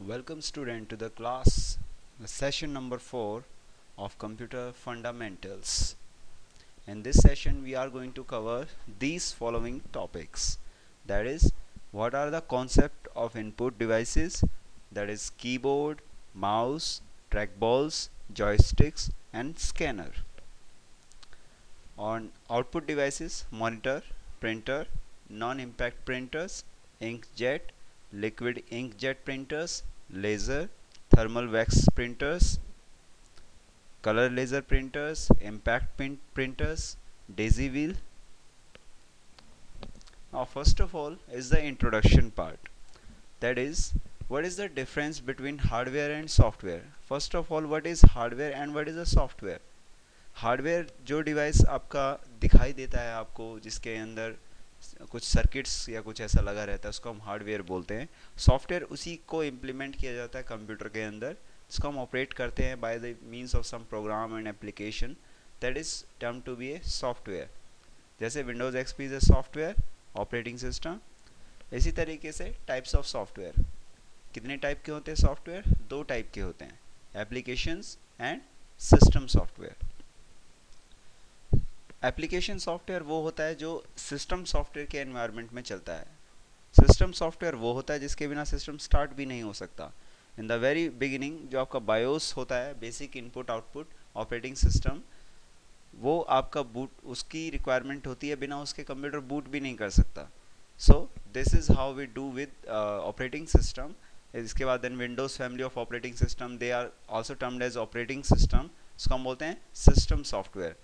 Welcome student to the class session number 4 of computer fundamentals. In this session we are going to cover these following topics, that is what are the concept of input devices, that is keyboard, mouse, trackballs, joysticks and scanner. On output devices, monitor, printer, non-impact printers, inkjet, liquid inkjet printers, laser, thermal wax printers, color laser printers, impact printers, daisy wheel. Now first of all is the introduction part, that is what is the difference between hardware and software. First of all, what is hardware and what is the software? Hardware जो device आपका दिखाई देता है आपको, जिसके अंदर कुछ circuits या कुछ ऐसा लगा रहता है, उसको हम हार्डवेयर बोलते हैं. सॉफ्टवेयर उसी को इम्प्लीमेंट किया जाता है कंप्यूटर के अंदर, जिसको हम ऑपरेट करते हैं by the means of some program and application, that is term to be a software. जैसे Windows XP is a software operating system, इसी तरीके से टाइप्स ऑफ सॉफ्टवेयर. कितने टाइप के होते हैं सॉफ्टवेयर? दो टाइप के होते हैं, applications and system software. Application software वो होता है जो सिस्टम सॉफ्टवेयर के एनवायरनमेंट में चलता है. सिस्टम सॉफ्टवेयर वो होता है जिसके बिना सिस्टम स्टार्ट भी नहीं हो सकता. इन द वेरी बिगिनिंग जो आपका बायोस होता है, basic input output operating system, वो आपका बूट उसकी रिक्वायरमेंट होती है, बिना उसके कंप्यूटर बूट भी नहीं कर सकता. So this is how we do with operating system. इसके बाद then Windows family of operating system, they are also termed as operating system. इसको हम बोलते हैं सिस्टम सॉफ्टवेयर.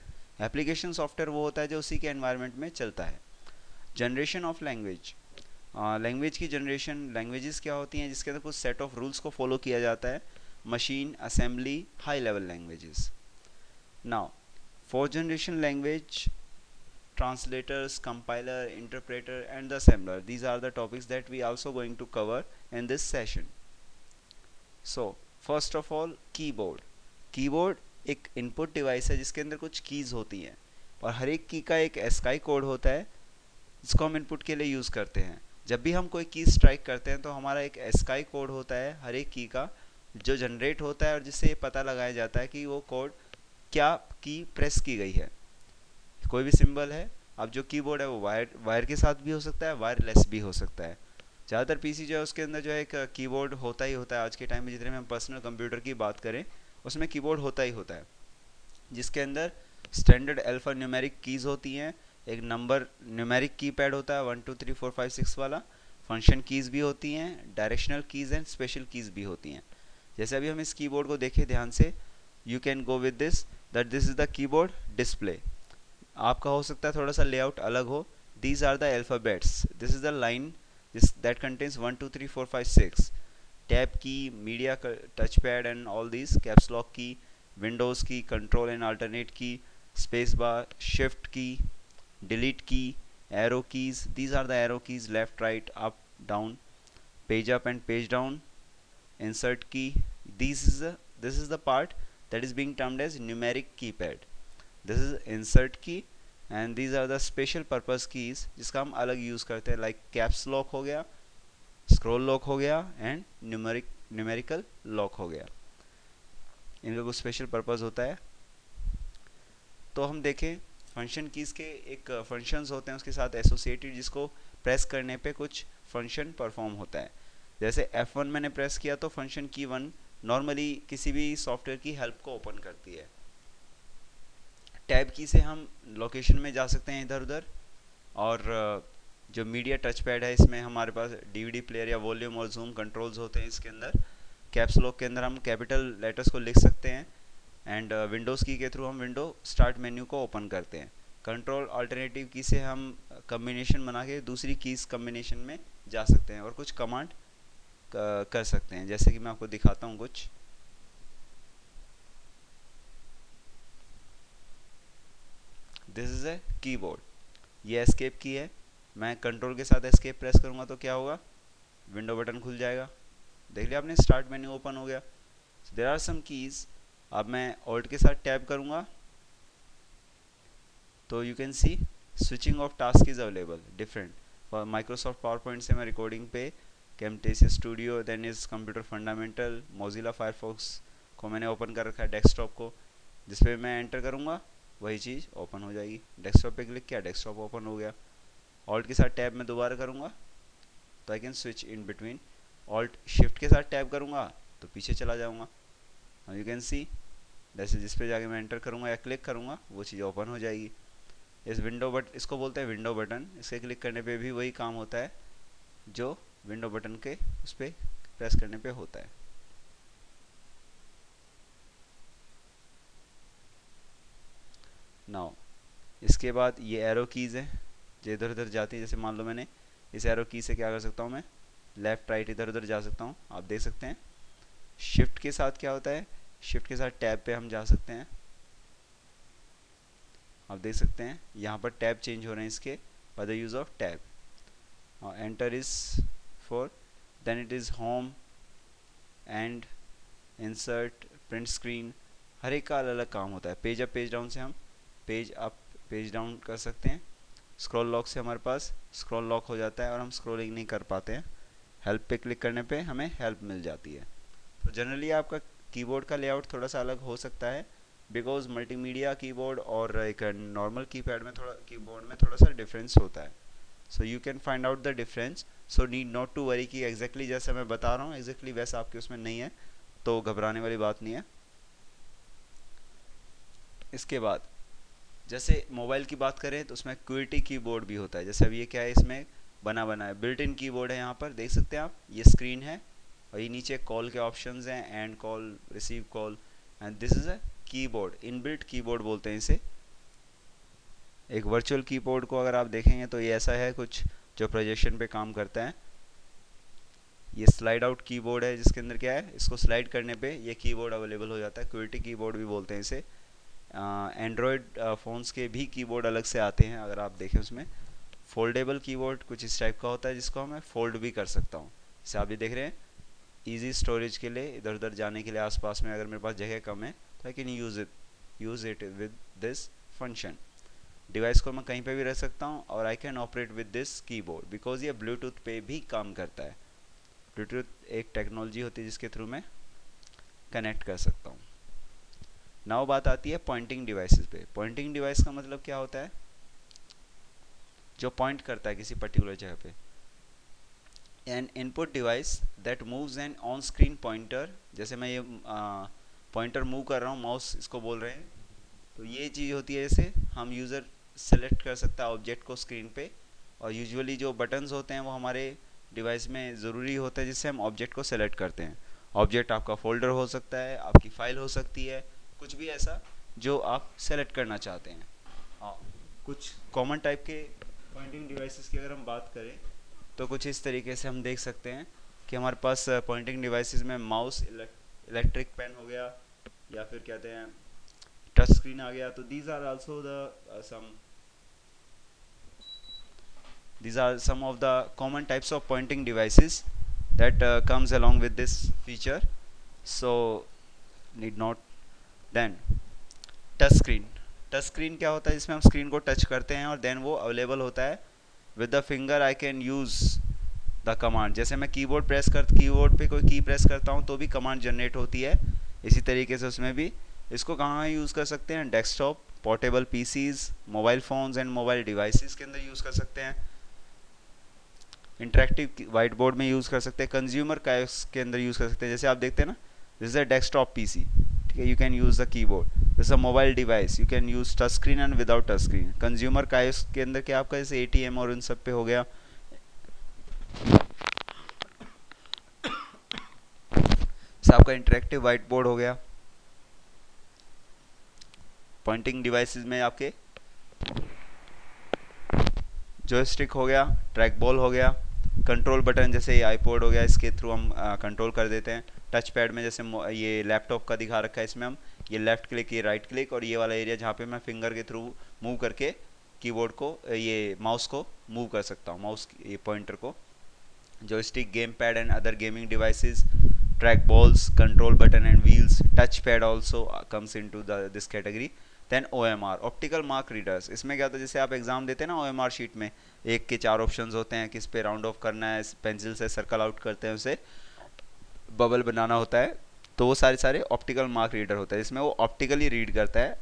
एप्लीकेशन सॉफ्टवेयर वो होता है जो उसी के एनवायरनमेंट में चलता है. जनरेशन ऑफ लैंग्वेज, लैंग्वेज की जनरेशन. लैंग्वेजेस क्या होती हैं? जिसके अंदर कुछ सेट ऑफ रूल्स को फॉलो किया जाता है. Machine, assembly, high level languages. Now fourth generation language, translators, compiler, interpreter and the assembler. These are the topics that we also going to cover in this session. So first of all, keyboard. keyboard एक input device है जिसके अंदर कुछ keys होती हैं, और हर एक की का एक एस्काई कोड होता है जिसको हम इनपुट के लिए यूज़ करते हैं. जब भी हम कोई की स्ट्राइक करते हैं तो हमारा एक एस्काई कोड होता है हर एक की का, जो जनरेट होता है और जिससे ये पता लगाया जाता है कि वो कोड क्या की प्रेस की गई है. कोई भी सिंबल है, अब जो कीबोर्ड है वो वायर के साथ भी हो सकता है, वायरलेस भी हो सकता है. ज़्यादातर पीसी जो है उसके अंदर जो है एक कीबोर्ड होता ही होता है. आज के टाइम में जितने में हम पर्सनल कंप्यूटर की बात करें उसमें कीबोर्ड होता ही होता है, जिसके अंदर स्टैंडर्ड अल्फा न्यूमेरिक कीज़ होती हैं. एक नंबर न्यूमेरिक कीपैड होता है 1 2 3 4 5 6 वाला. फंक्शन कीज़ भी होती हैं, directional keys and special keys भी होती हैं. जैसे अभी हम इस कीबोर्ड को देखें ध्यान से, you can go with this that this is the keyboard display. आपका हो सकता है थोड़ा सा लेआउट अलग हो. These are the alphabets, this is the line that contains 1 2 3 4 5 6. Tab key, media touch pad and all these, caps lock key, Windows key, control and alternate key, space bar, shift key, delete key, arrow keys. These are the arrow keys, left right up down, page up and page down, insert key. This is the part that is being termed as numeric keypad. This is insert key and these are the special purpose keys जिसका हम अलग use करते हैं, like caps lock हो गया, scroll lock हो गया and numerical lock हो गया. इनका कुछ स्पेशल पर्पस होता है. तो हम देखें फंक्शन कीज़ के एक फंक्शंस होते हैं उसके साथ एसोसिएटेड, जिसको प्रेस करने पे कुछ फंक्शन परफॉर्म होता है. जैसे F1 मैंने प्रेस किया तो फंक्शन की 1 नॉर्मली किसी भी सॉफ्टवेयर की हेल्प को ओपन करती है. टैब की से हम लोकेशन में जा सकते हैं इधर उधर. और जो मीडिया टच पैड है इसमें हमारे पास डीवीडी प्लेयर या वॉल्यूम और जूम कंट्रोल्स होते हैं. इसके अंदर कैप्स लॉक के अंदर हम कैपिटल लेटर्स को लिख सकते हैं. एंड विंडोज़ की के थ्रू हम विंडो स्टार्ट मेन्यू को ओपन करते हैं. कंट्रोल अल्टरनेटिव की से हम कम्बिनेशन बना के दूसरी कीज़ कम्बिनेशन में जा सकते हैं और कुछ कमांड कर सकते हैं. जैसे कि मैं आपको दिखाता हूँ कुछ. दिस इज़ ए कीबोर्ड, ये एस्केप की है. मैं कंट्रोल के साथ एस्केप प्रेस करूँगा तो क्या होगा? विंडो बटन खुल जाएगा. देख लिया आपने, स्टार्ट मेन्यू ओपन हो गया. There are some keys. अब मैं ऑल्ट के साथ टैब करूँगा तो you can see switching of task is available different. For Microsoft PowerPoint से मैं रिकॉर्डिंग पे Camtasia studio, then is computer fundamental, Mozilla Firefox को मैंने ओपन कर रखा है डेस्कटॉप को, जिस पे मैं एंटर करूँगा वही चीज़ ओपन हो जाएगी। डेस्कटॉप पे क्लिक किया, डेस्कटॉप ओपन हो गया। ऑल्ट के साथ टैब में दोबारा करूँगा तो I can switch in between. Alt shift के साथ टैब करूँगा तो पीछे चला जाऊँगा। यू कैन सी जैसे जिस पे जाके मैं एंटर करूँगा या क्लिक करूँगा वो चीज़ ओपन हो जाएगी। इस विंडो बट इसको बोलते हैं विंडो बटन। इसके क्लिक करने पे भी वही काम होता है जो विंडो बटन के उस पर प्रेस करने पे होता है। नाउ इसके बाद ये एरो कीज़ है जो इधर उधर जाती है। जैसे मान लो मैंने इस एरो की से क्या कर सकता हूँ, मैं लेफ़्ट राइट इधर उधर जा सकता हूँ। आप देख सकते हैं शिफ्ट के साथ क्या होता है, शिफ्ट के साथ टैब पे हम जा सकते हैं। आप देख सकते हैं यहाँ पर टैब चेंज हो रहे हैं इसके by the use of tab. Enter is for, then it is home and insert, print screen, हर एक का अलग अलग काम होता है। पेज अप पेज डाउन से हम पेज अप पेज डाउन कर सकते हैं। स्क्रॉल लॉक से हमारे पास स्क्रॉल लॉक हो जाता है और हम स्क्रॉलिंग नहीं कर पाते हैं। हेल्प पे क्लिक करने पे हमें हेल्प मिल जाती है। तो जनरली आपका कीबोर्ड का लेआउट थोड़ा सा अलग हो सकता है बिकॉज मल्टीमीडिया कीबोर्ड और एक नॉर्मल कीपैड में कीबोर्ड में थोड़ा सा डिफरेंस होता है। So you can find out the difference, so need not to worry कि एग्जैक्टली जैसा मैं बता रहा हूँ एग्जैक्टली वैसा आपके उसमें नहीं है, तो घबराने वाली बात नहीं है। इसके बाद जैसे मोबाइल की बात करें तो उसमें क्यूटी कीबोर्ड भी होता है। जैसे अब ये क्या है, इसमें बना है बिल्ट इन कीबोर्ड है। यहाँ पर देख सकते हैं आप, ये स्क्रीन है और ये नीचे कॉल के ऑप्शंस हैं, and call, receive call, and this is a keyboard. Inbuilt keyboard बोलते हैं इसे। एक वर्चुअल कीबोर्ड को अगर आप देखेंगे तो ये ऐसा है कुछ जो प्रोजेक्शन पे काम करता है। ये स्लाइड आउट कीबोर्ड है जिसके अंदर क्या है, इसको स्लाइड करने पे ये कीबोर्ड अवेलेबल हो जाता है। क्यूटी कीबोर्ड भी बोलते हैं इसे। एंड्रॉयड फ़ोन्स के भी कीबोर्ड अलग से आते हैं। अगर आप देखें उसमें फोल्डेबल कीबोर्ड कुछ इस टाइप का होता है जिसको मैं फोल्ड भी कर सकता हूँ। जैसे आप ये देख रहे हैं, इजी स्टोरेज के लिए, इधर उधर जाने के लिए आसपास में अगर मेरे पास जगह कम है तो I can use it with this function. Device को मैं कहीं पे भी रख सकता हूँ और I can operate with this keyboard because ये ब्लूटूथ पे भी काम करता है। ब्लूटूथ एक टेक्नोलॉजी होती है जिसके थ्रू मैं कनेक्ट कर सकता हूँ। नाउ बात आती है पॉइंटिंग डिवाइसेस पे। पॉइंटिंग डिवाइस का मतलब क्या होता है, जो पॉइंट करता है किसी पर्टिकुलर जगह पे। An input device that moves an on screen pointer. जैसे मैं ये पॉइंटर मूव कर रहा हूँ, माउस इसको बोल रहे हैं, तो ये चीज़ होती है जैसे हम यूज़र सेलेक्ट कर सकता है ऑब्जेक्ट को स्क्रीन पे। और यूजुअली जो बटन्स होते हैं वो हमारे डिवाइस में ज़रूरी होता है जिससे हम ऑब्जेक्ट को सेलेक्ट करते हैं। ऑब्जेक्ट आपका फोल्डर हो सकता है, आपकी फ़ाइल हो सकती है, कुछ भी ऐसा जो आप सेलेक्ट करना चाहते हैं। हाँ, कुछ कॉमन टाइप के पॉइंटिंग डिवाइसेस की अगर हम बात करें तो कुछ इस तरीके से हम देख सकते हैं कि हमारे पास पॉइंटिंग डिवाइसेस में माउस, इलेक्ट्रिक पेन हो गया, या फिर कहते हैं टच स्क्रीन आ गया। तो these are some of the common types of pointing devices that comes along with this feature, so need not। then touch screen क्या होता है, जिसमें हम स्क्रीन को टच करते हैं और देन वो अवेलेबल होता है with the finger. I can use the command. जैसे मैं कीबोर्ड पे कोई की प्रेस करता हूँ तो भी कमांड जनरेट होती है। इसी तरीके से उसमें भी इसको कहाँ यूज़ कर सकते हैं, desktop, portable PCs, mobile phones and mobile devices के अंदर यूज़ कर सकते हैं। इंटरेक्टिव वाइट बोर्ड में यूज़ कर सकते हैं, कंज्यूमर का के अंदर यूज़ कर सकते हैं। जैसे आप देखते हैं ना, this is a desktop PC, ठीक है, you can use the keyboard. This a mobile device, you can use touch screen and without touch screen. Consumer का के अंदर क्या आपका जैसे एटीएम और इन सब पे हो गया। जैसे आपका इंटरेक्टिव वाइट बोर्ड हो गया। पॉइंटिंग डिवाइसेस में आपके जॉयस्टिक हो गया, ट्रैक बॉल हो गया, कंट्रोल बटन जैसे ये आईपॉड हो गया, इसके थ्रू हम कंट्रोल कर देते हैं। टच पैड में जैसे ये लैपटॉप का दिखा रखा है, इसमें हम ये लेफ़्ट क्लिक, ये राइट क्लिक, और ये वाला एरिया जहाँ पे मैं फिंगर के थ्रू मूव करके कीबोर्ड को, ये माउस को मूव कर सकता हूँ, माउस ये पॉइंटर को। Joystick, game pad and other gaming devices, track balls, control button and wheels, touch pad also comes into this category। Then OMR optical mark readers, इसमें क्या होता है जैसे आप एग्जाम देते हैं ना OMR शीट में, एक के 4 ऑप्शंस होते हैं, किस पे राउंड ऑफ करना है, पेंसिल से सर्कल आउट करते हैं, उसे बबल बनाना होता है, तो वो सारे सारे ऑप्टिकल मार्क रीडर होता है, इसमें वो ऑप्टिकली रीड करता है।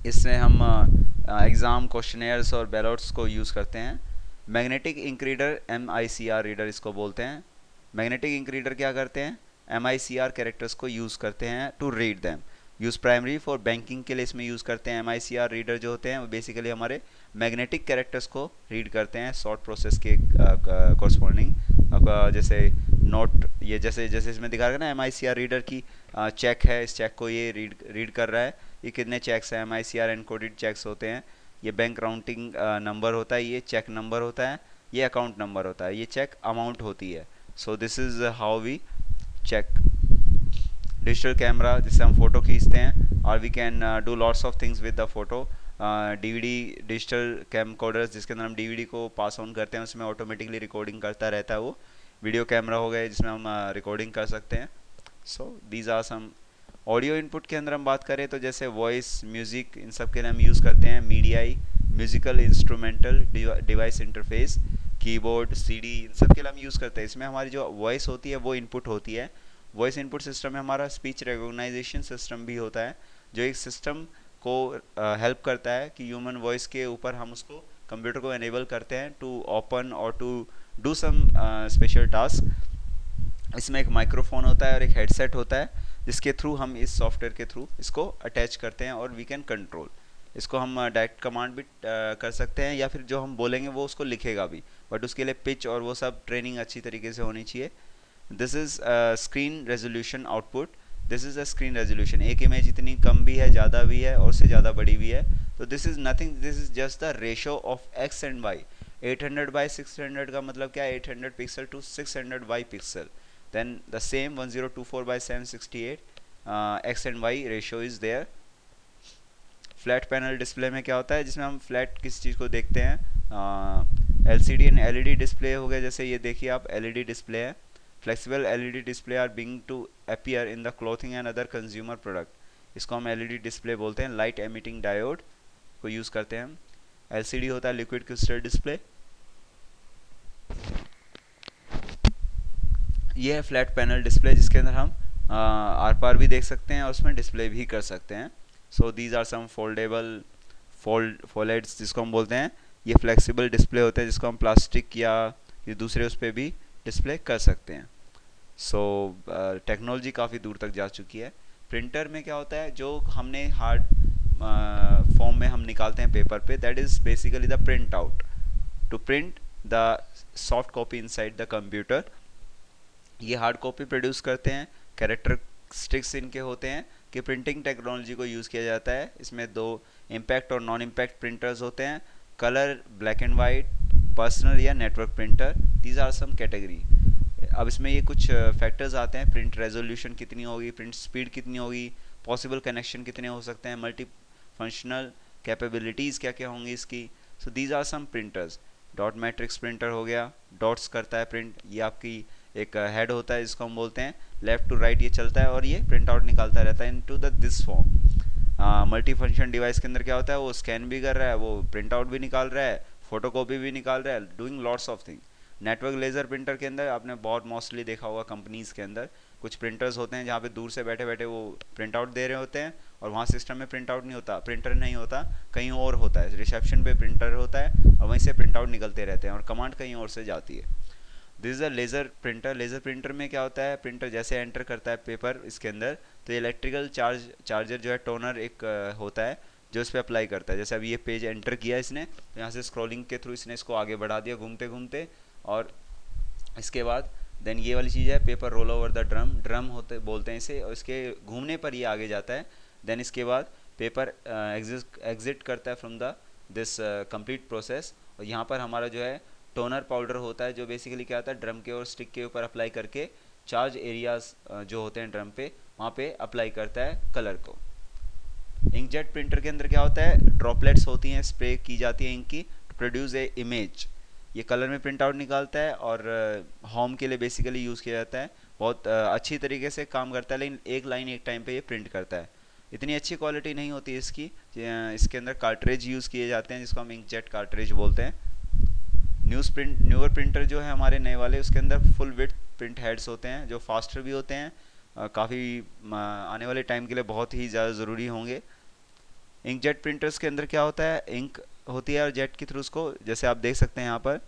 इसमें हम एग्ज़ाम क्वेश्चनेयर्स और बैलॉट्स को यूज़ करते हैं। Magnetic ink reader MICR reader इसको बोलते हैं। मैग्नेटिक इंक रीडर क्या करते हैं, MICR कैरेक्टर्स को यूज़ करते हैं to read them. Use primary for banking के लिए इसमें यूज़ करते हैं। MICR रीडर जो होते हैं वो बेसिकली हमारे मैग्नेटिक कैरेक्टर्स को रीड करते हैं शॉर्ट प्रोसेस के कॉरस्पॉन्डिंग। जैसे नोट, ये जैसे जैसे इसमें दिखा रहा है ना MICR रीडर की चेक है, इस चेक को ये रीड कर रहा है, ये कितने चेक्स हैं, MICR एनकोडेड चेक्स होते हैं। ये बैंक काउंटिंग नंबर होता है, ये चेक नंबर होता है, ये अकाउंट नंबर होता है, ये चेक अमाउंट होती है। So this is how we check. Digital camera जिससे हम फोटो खींचते हैं, और we can do lots of things with the photo. DVD digital camcorders जिसके अंदर हम DVD को पास ऑन करते हैं, उसमें ऑटोमेटिकली रिकॉर्डिंग करता रहता है वो। वीडियो कैमरा हो गए जिसमें हम रिकॉर्डिंग कर सकते हैं। So these are some. Audio input के अंदर हम बात करें तो जैसे वॉइस, म्यूज़िक, इन सब के लिए हम यूज़ करते हैं MIDI, musical instrumental device interface, keyboard, CD, इन सब के लिए हम यूज़ करते हैं। इसमें हमारी जो वॉइस होती है वो इनपुट होती है। वॉइस इनपुट सिस्टम में हमारा स्पीच रिकॉग्नाइजेशन सिस्टम भी होता है, जो एक सिस्टम को हेल्प करता है कि ह्यूमन वॉइस के ऊपर हम उसको कंप्यूटर को एनेबल करते हैं टू ओपन और to do some special task. इसमें एक माइक्रोफोन होता है और एक हेडसेट होता है, जिसके थ्रू हम इस सॉफ्टवेयर के थ्रू इसको अटैच करते हैं और वी कैन कंट्रोल। इसको हम डायरेक्ट कमांड भी कर सकते हैं, या फिर जो हम बोलेंगे वो उसको लिखेगा भी, बट उसके लिए पिच और वो सब ट्रेनिंग अच्छी तरीके से होनी चाहिए। This is screen resolution output. This is a screen resolution, एक इमेज इतनी कम भी है, ज़्यादा भी है, और उससे ज़्यादा बड़ी भी है, तो this is nothing, this is just the ratio of X and Y। 800 by 600 का मतलब क्या है, 800 pixel to 600 Y pixel. Then the same 1024 by 768 X and Y ratio is there. Flat panel display में क्या होता है, जिसमें हम फ्लैट किस चीज़ को देखते हैं, LCD एंड LED डिस्प्ले हो गया, जैसे ये देखिए आप LED डिस्प्ले है। Flexible LED display are being to appear in the clothing and other consumer product, इसको हम LED डिस्प्ले बोलते हैं। लाइट एमिटिंग डायोड को यूज़ करते हैं हम। LCD होता है लिक्विड क्रिस्टल डिस्प्ले। ये है फ्लैट पैनल डिस्प्ले, जिसके अंदर हम आर पार भी देख सकते हैं और उसमें डिस्प्ले भी कर सकते हैं। So these are some foldable folds जिसको हम बोलते हैं। ये फ्लेक्सिबल डिस्प्ले होते हैं जिसको हम प्लास्टिक या ये दूसरे उस पर भी डिस्प्ले कर सकते हैं। सो टेक्नोलॉजी काफ़ी दूर तक जा चुकी है। प्रिंटर में क्या होता है, जो हमने हार्ड फॉर्म में हम निकालते हैं पेपर पे, that is basically the print out to print the soft copy inside the computer. ये हार्ड कॉपी प्रोड्यूस करते हैं। कैरेक्टरिस्टिक्स इनके होते हैं कि प्रिंटिंग टेक्नोलॉजी को यूज़ किया जाता है। इसमें दो इम्पैक्ट और नॉन इम्पैक्ट प्रिंटर्स होते हैं, colour, black and white, personal या network printer. These are some category. अब इसमें ये कुछ फैक्टर्स आते हैं, प्रिंट रेजोल्यूशन कितनी होगी, प्रिंट स्पीड कितनी होगी, पॉसिबल कनेक्शन कितने हो सकते हैं, मल्टी फंक्शनल कैपेबिलिटीज़ क्या क्या होंगी इसकी। So these are some printers. Dot matrix printer हो गया, डॉट्स करता है प्रिंट। ये आपकी एक हेड होता है जिसको हम बोलते हैं, लेफ्ट टू राइट ये चलता है और ये प्रिंट आउट निकालता रहता है into the this form. Multi function device के अंदर क्या होता है, वो स्कैन भी कर रहा है, वो प्रिंट आउट भी निकाल रहा है, फोटो कॉपी भी निकाल रहा है, doing lots of thing. Network laser printer के अंदर आपने बहुत मोस्टली देखा होगा कंपनीज़ के अंदर कुछ प्रिंटर्स होते हैं जहाँ पे दूर से बैठे बैठे वो प्रिंट आउट दे रहे होते हैं, और वहाँ सिस्टम में प्रिंट आउट नहीं होता, प्रिंटर नहीं होता, कहीं और होता है, रिसेप्शन पे प्रिंटर होता है और वहीं से प्रिंट आउट निकलते रहते हैं और कमांड कहीं और से जाती है। This is a laser printer. Laser printer में क्या होता है, प्रिंटर जैसे एंटर करता है पेपर इसके अंदर, तो इलेक्ट्रिकल चार्जर जो है टोनर एक होता है जो इस पर अप्लाई करता है। जैसे अभी ये पेज एंटर किया इसने, तो यहाँ से स्क्रॉलिंग के थ्रू इसने इसको आगे बढ़ा दिया घूमते घूमते, और इसके बाद देन ये वाली चीज़ है paper roll over the drum होते बोलते हैं इसे, और इसके घूमने पर ये आगे जाता है। देन इसके बाद पेपर एग्जिट करता है from the this complete process, और यहाँ पर हमारा जो है टोनर पाउडर होता है, जो बेसिकली क्या होता है ड्रम के और स्टिक के ऊपर अप्लाई करके चार्ज एरियाज जो होते हैं ड्रम पे, वहाँ पे अप्लाई करता है कलर को। इंकजेट प्रिंटर के अंदर क्या होता है, ड्रॉपलेट्स होती हैं, स्प्रे की जाती है इंक की टू प्रोड्यूस ए इमेज। ये कलर में प्रिंट आउट निकालता है और होम के लिए बेसिकली यूज़ किया जाता है। बहुत अच्छी तरीके से काम करता है, लेकिन एक लाइन एक टाइम पे ये प्रिंट करता है। इतनी अच्छी क्वालिटी नहीं होती इसकी। इसके अंदर कार्ट्रेज यूज़ किए जाते हैं जिसको हम इंकजेट कार्ट्रेज बोलते हैं। न्यूअर प्रिंटर जो है हमारे नए वाले, उसके अंदर फुल विड्थ प्रिंट हेड्स होते हैं जो फास्टर भी होते हैं, काफ़ी आने वाले टाइम के लिए बहुत ही ज़्यादा ज़रूरी होंगे। इंकजेट प्रिंटर्स के अंदर क्या होता है, इंक होती है और जेट के थ्रू उसको, जैसे आप देख सकते हैं यहाँ पर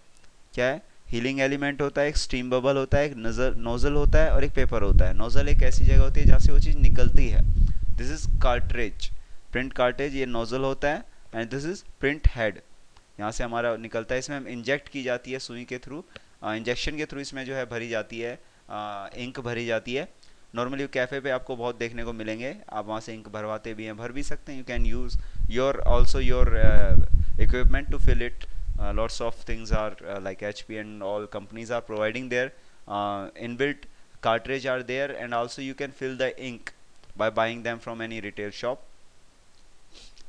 क्या है, हीलिंग एलिमेंट होता है, एक स्टीम बबल होता है, एक नोजल होता है और एक पेपर होता है। नोजल एक ऐसी जगह होती है जहाँ से वो चीज़ निकलती है। This is cartridge, print cartridge, ये नोजल होता है, and this is print head, यहाँ से हमारा निकलता है। इसमें हम इंजेक्ट की जाती है सुई के थ्रू, इंजेक्शन के थ्रू इसमें जो है भरी जाती है, इंक भरी जाती है। नॉर्मली कैफ़े पे आपको बहुत देखने को मिलेंगे, आप वहाँ से इंक भरवाते भी हैं, भर भी सकते हैं। You can use your also your equipment to fill it. Lots of things are like HP and all companies are providing their inbuilt cartridge are there, and also you can fill the ink by buying them from any retail shop.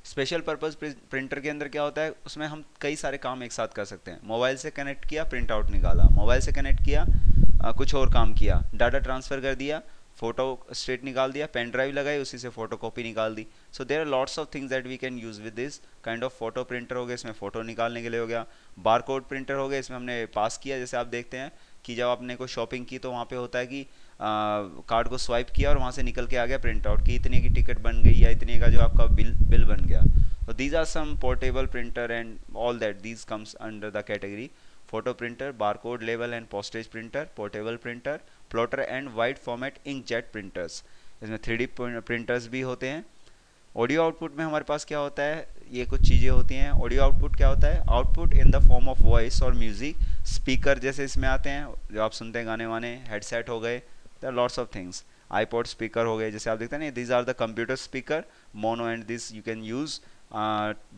Special purpose printer के अंदर क्या होता है, उसमें हम कई सारे काम एक साथ कर सकते हैं। मोबाइल से कनेक्ट किया, प्रिंट आउट निकाला, मोबाइल से कनेक्ट किया, कुछ और काम किया, डाटा ट्रांसफ़र कर दिया, फोटो स्टेट निकाल दिया, पेन ड्राइव लगाई, उसी से फोटो कॉपी निकाल दी। So there are lots of things that we can use with this kind of photo printer. हो गया, इसमें फ़ोटो निकालने के लिए हो गया। बार कोड प्रिंटर हो गया, इसमें हमने पास किया, जैसे आप देखते हैं कि जब आपने कोई शॉपिंग की तो वहाँ पे होता है कि कार्ड को स्वाइप किया और वहाँ से निकल के आ गया प्रिंट आउट कि इतने की टिकट बन गई या इतने का जो आपका बिल बन गया। So these are some portable printer and all that. These comes under the category photo printer, barcode label and postage printer, portable printer, plotter and wide format inkjet printers. इसमें 3D printers भी होते हैं। Audio output में हमारे पास क्या होता है, ये कुछ चीज़ें होती हैं। ऑडियो आउटपुट क्या होता है, output in the form of voice और म्यूजिक, स्पीकर जैसे इसमें आते हैं जो आप सुनते हैं गाने वाने, हेडसेट हो गए, there are lots of things. IPod speaker हो गए, जैसे आप देखते हैं ना, these are the computer speaker, mono and this you can use,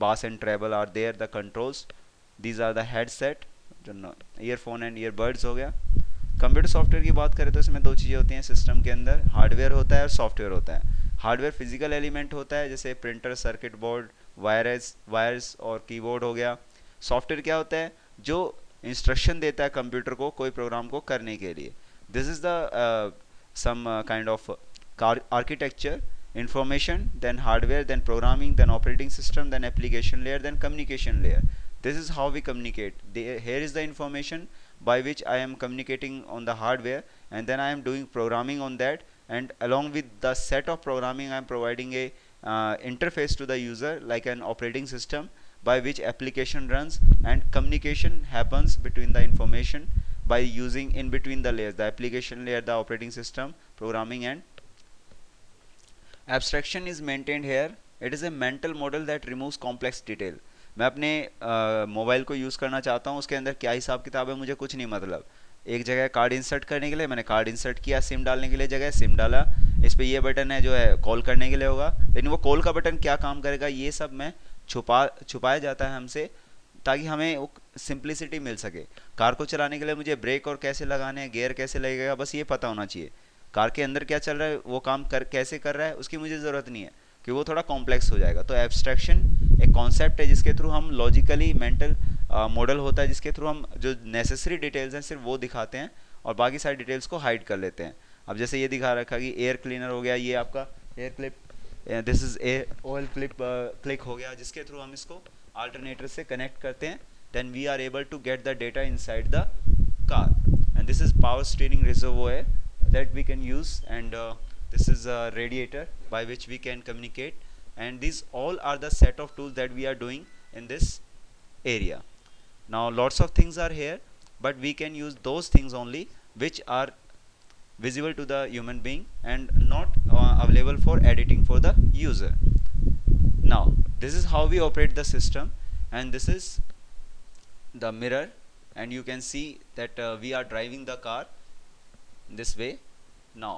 bass and treble are there, the controls, these are the headset, earphone and earbuds हो गया। Computer software की बात करें तो इसमें दो चीज़ें होती हैं सिस्टम के अंदर, हार्डवेयर होता है और सॉफ्टवेयर होता है। हार्डवेयर फिजिकल एलिमेंट होता है जैसे प्रिंटर, सर्किट बोर्ड, वायर्स और कीबोर्ड हो गया। सॉफ्टवेयर क्या होता है, जो इंस्ट्रक्शन देता है कंप्यूटर को कोई प्रोग्राम को करने के लिए। This is the some kind of architecture, information, then hardware, then programming, then operating system, then application layer, then communication layer. This is how we communicate. Here is the information by which I am communicating on the hardware, and then I am doing programming on that, and along with the set of programming I am providing a interface to the user like an operating system by which application runs, and communication happens between the information by using in between the layers, the application layer, the operating system, programming, and abstraction is maintained here. It is a mental model that removes complex detail. मैं अपने mobile को use करना चाहता हूँ, उसके अंदर क्या हिसाब किताब है मुझे कुछ नहीं मतलब। एक जगह कार्ड इंसर्ट करने के लिए मैंने कार्ड इंसर्ट किया, सिम डालने के लिए जगह सिम डाला, इस पर ये बटन है जो है कॉल करने के लिए होगा, लेकिन वो कॉल का बटन क्या काम करेगा ये सब मैं छुपाया जाता है हमसे, ताकि हमें सिंप्लिसिटी मिल सके। कार को चलाने के लिए मुझे ब्रेक और कैसे लगाने हैं, गियर कैसे लगेगा, बस ये पता होना चाहिए। कार के अंदर क्या चल रहा है, वो काम कैसे कर रहा है, उसकी मुझे ज़रूरत नहीं है कि वो थोड़ा कॉम्प्लेक्स हो जाएगा। तो एब्स्ट्रैक्शन एक कॉन्सेप्ट है जिसके थ्रू हम लॉजिकली मेंटल मॉडल होता है जिसके थ्रू हम जो नेसेसरी डिटेल्स हैं सिर्फ वो दिखाते हैं और बाकी सारी डिटेल्स को हाइड कर लेते हैं। अब जैसे ये दिखा रखा कि एयर क्लीनर हो गया, ये आपका air clip, this is air oil clip click हो गया, जिसके थ्रू हम इसको अल्टरनेटर से कनेक्ट करते हैं, then we are able to get the data inside the car, and this is power steering reservoir that we can use, and this is a radiator by which we can communicate, and these all are the set of tools that we are doing in this area. Now lots of things are here, but we can use those things only which are visible to the human being and not available for editing for the user. Now this is how we operate the system, and this is the mirror, and you can see that we are driving the car this way. Now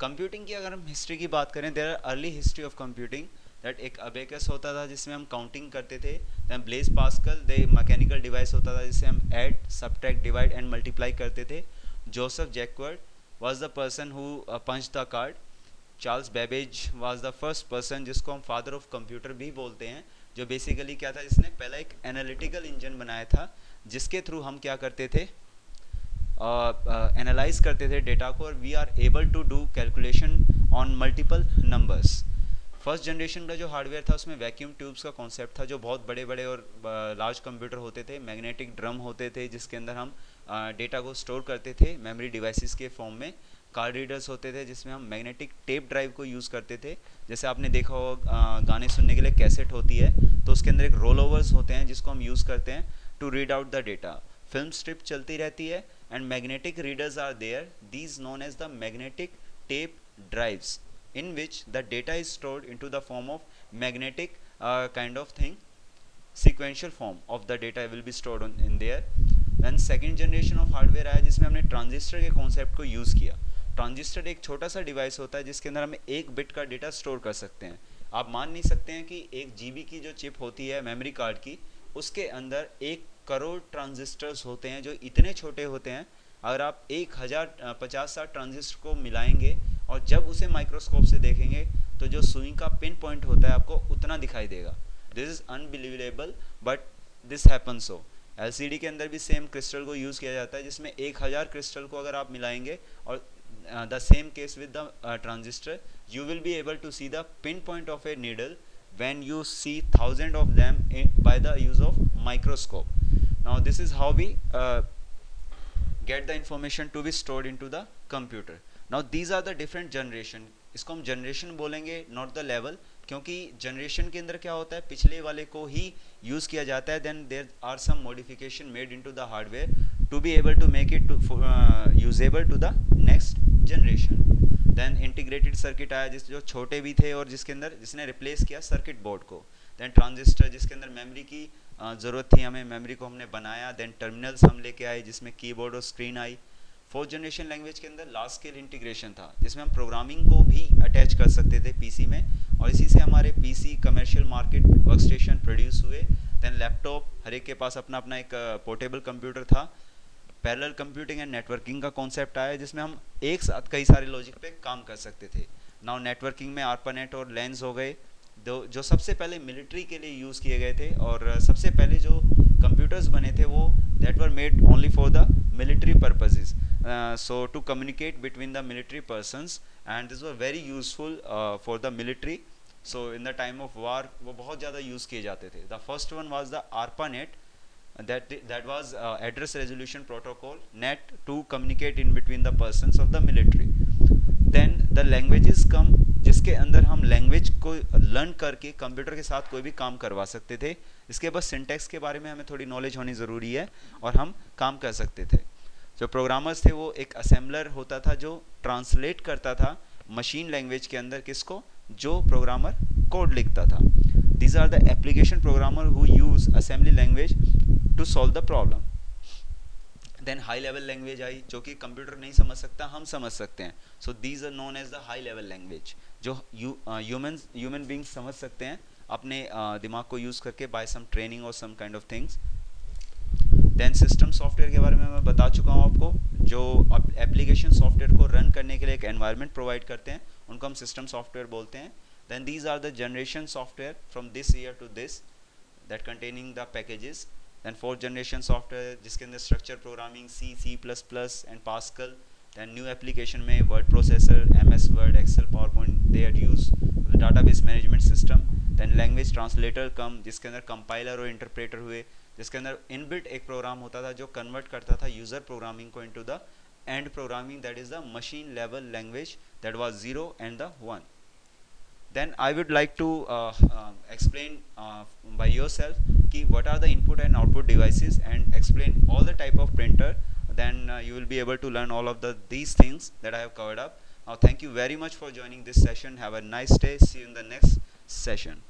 computing की अगर हम history की बात करें, there are early history of computing that एक abacus होता था जिसमें हम काउंटिंग करते थे, then Blaise Pascal the mechanical device होता था जिससे हम add, subtract, divide and multiply करते थे। Joseph Jacquard was the person who punch the card. Charles Babbage was the first person जिसको हम फादर ऑफ कंप्यूटर भी बोलते हैं, जो बेसिकली क्या था, जिसने पहला एक एनालिटिकल इंजन बनाया था जिसके थ्रू हम क्या करते थे, एनालाइज करते थे डेटा को, और we are able to do calculation on multiple numbers. First generation का जो हार्डवेयर था उसमें वैक्यूम ट्यूब्स का कॉन्सेप्ट था, जो बहुत बड़े बड़े और लार्ज कंप्यूटर होते थे, मैग्नेटिक ड्रम होते थे जिसके अंदर हम डेटा को स्टोर करते थे मेमोरी डिवाइसेस के फॉर्म में। कार्ड रीडर्स होते थे जिसमें हम मैग्नेटिक टेप ड्राइव को यूज़ करते थे। जैसे आपने देखा होगा गाने सुनने के लिए कैसेट होती है, तो उसके अंदर एक रोल ओवर्स होते हैं जिसको हम यूज़ करते हैं to read out the data. Film strip चलती रहती है and magnetic readers are there, these known as the magnetic tape drives in which the data is stored into the form of magnetic kind of thing, sequential form of the data will be stored in there. Then second generation of hardware आया जिसमें हमने transistor के concept को use किया। Transistor एक छोटा सा device होता है जिसके अंदर हमें एक बिट का डेटा स्टोर कर सकते हैं। आप मान नहीं सकते हैं कि 1 GB की जो चिप होती है मेमोरी कार्ड की, उसके अंदर 1 करोड़ ट्रांजिस्टर्स होते हैं जो इतने छोटे होते हैं। अगर आप 1050 ट्रांजिस्टर को मिलाएंगे और जब उसे माइक्रोस्कोप से देखेंगे तो जो सुई का पिन पॉइंट होता है आपको उतना दिखाई देगा। This is unbelievable but this happen so. LCD के अंदर भी सेम क्रिस्टल को यूज़ किया जाता है जिसमें 1000 क्रिस्टल को अगर आप मिलाएंगे और the same case with the transistor, you will be able to see the pin point of a needle when you see thousands of them by the use of microscope. Now this is how we get the information to be stored into the computer. Now these are the different generation. इसको हम generation बोलेंगे, not the level, क्योंकि generation के अंदर क्या होता है पिछले वाले को ही यूज़ किया जाता है, then there are some modification made into the hardware to be able to make it usable to the next generation. Then integrated circuit आया जिस जो छोटे भी थे और जिसके अंदर जिसने रिप्लेस किया सर्किट बोर्ड को। देन ट्रांजिस्टर जिसके अंदर मेमोरी की ज़रूरत थी हमें, मेमोरी को हमने बनाया। देन टर्मिनल्स हम लेके आए जिसमें कीबोर्ड और screen I. Fourth generation language के अंदर लार्ज स्केल इंटीग्रेशन था जिसमें हम प्रोग्रामिंग को भी अटैच कर सकते थे पीसी में, और इसी से हमारे PC commercial market workstation produce हुए। देन लैपटॉप, हर एक के पास अपना अपना एक पोर्टेबल कंप्यूटर था। पैरेलल कंप्यूटिंग एंड नेटवर्किंग का कॉन्सेप्ट आया जिसमें हम एक साथ कई सारे लॉजिक पे काम कर सकते थे। नाउ नेटवर्किंग में आर्पानेट और लेंस हो गए जो सबसे पहले मिलिट्री के लिए यूज़ किए गए थे, और सबसे पहले जो कंप्यूटर्स बने थे वो that were made only for the military purposes, so to communicate between the military persons, and this were very useful for the military. So in the time of war वो बहुत ज़्यादा यूज़ किए जाते थे। The first one was the ARPANET, that was address resolution protocol net to communicate in between the persons of the military. Then the languages come जिसके अंदर हम language को लर्न करके कंप्यूटर के साथ कोई भी काम करवा सकते थे। इसके बाद सिंटैक्स के बारे में हमें थोड़ी नॉलेज होनी ज़रूरी है और हम काम कर सकते थे। जो प्रोग्रामर्स थे वो एक असेंबलर होता था जो ट्रांसलेट करता था मशीन लैंग्वेज के अंदर किसको, जो प्रोग्रामर कोड लिखता था। These are the application programmer who use assembly language to solve the problem. Then high level language आई जो कि कंप्यूटर नहीं समझ सकता, हम समझ सकते हैं। So these are known as the high level language जो human beings समझ सकते हैं अपने दिमाग को यूज़ करके by some training or some kind of things. Then system software के बारे में मैं बता चुका हूँ आपको, जो एप्लीकेशन सॉफ्टवेयर को रन करने के लिए एक एनवायरनमेंट प्रोवाइड करते हैं उनको हम सिस्टम सॉफ्टवेयर बोलते हैं। Then these are the generation software from this year to this that containing the packages. Then fourth generation software जिसके अंदर structure programming C, C++ and Pascal. Then new application में word processor, MS Word, Excel, PowerPoint they are used. Database management system. Then language translator come जिसके अंदर compiler और interpreter हुए, जिसके अंदर inbuilt एक प्रोग्राम होता था जो convert करता था user programming को into the end programming, that is the machine level language, that was 0 and the 1. Then I would like to explain by yourself ki what are the input and output devices and explain all the type of printer. Then you will be able to learn all of these things that I have covered up. Now thank you very much for joining this session. Have a nice day. See you in the next session.